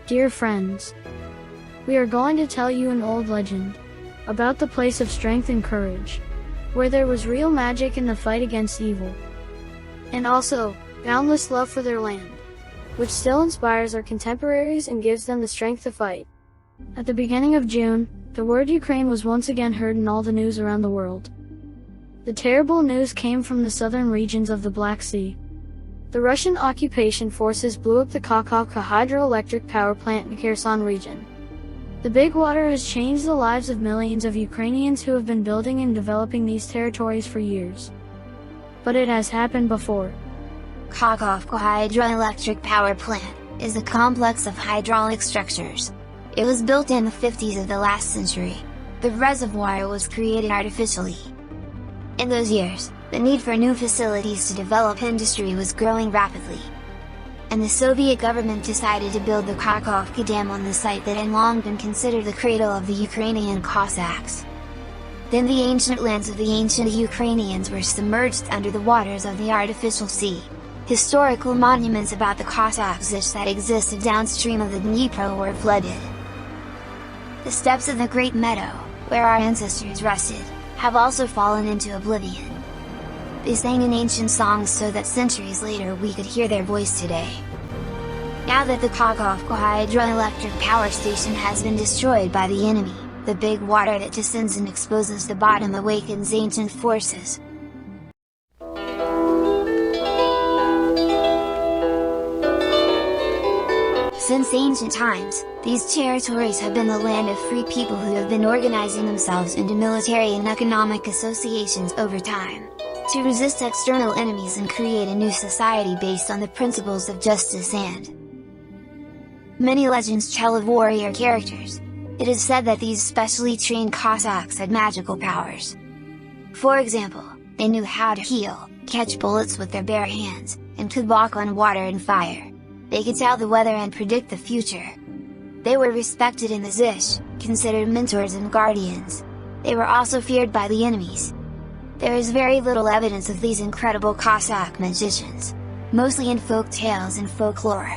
Dear friends, we are going to tell you an old legend about the place of strength and courage, where there was real magic in the fight against evil, and also boundless love for their land, which still inspires our contemporaries and gives them the strength to fight. At the beginning of June, the word Ukraine was once again heard in all the news around the world. The terrible news came from the southern regions of the Black Sea. The Russian occupation forces blew up the Kakhovka hydroelectric power plant in Kherson region. The big water has changed the lives of millions of Ukrainians who have been building and developing these territories for years. But it has happened before. Kakhovka hydroelectric power plant is a complex of hydraulic structures. It was built in the 50s of the last century. The reservoir was created artificially. In those years, the need for new facilities to develop industry was growing rapidly. And the Soviet government decided to build the Kakhovka Dam on the site that had long been considered the cradle of the Ukrainian Cossacks. Then the ancient lands of the ancient Ukrainians were submerged under the waters of the artificial sea. Historical monuments about the Cossacks that existed downstream of the Dnipro were flooded. The steppes of the Great Meadow, where our ancestors rested, have also fallen into oblivion. They sang in ancient songs so that centuries later we could hear their voice today. Now that the Kakhovka hydroelectric power station has been destroyed by the enemy, the big water that descends and exposes the bottom awakens ancient forces. Since ancient times, these territories have been the land of free people who have been organizing themselves into military and economic associations over time, to resist external enemies and create a new society based on the principles of justice and many legends tell of warrior characters. It is said that these specially trained Cossacks had magical powers. For example, they knew how to heal, catch bullets with their bare hands, and could walk on water and fire. They could tell the weather and predict the future. They were respected in the Zich, considered mentors and guardians. They were also feared by the enemies. There is very little evidence of these incredible Cossack magicians, mostly in folk tales and folklore.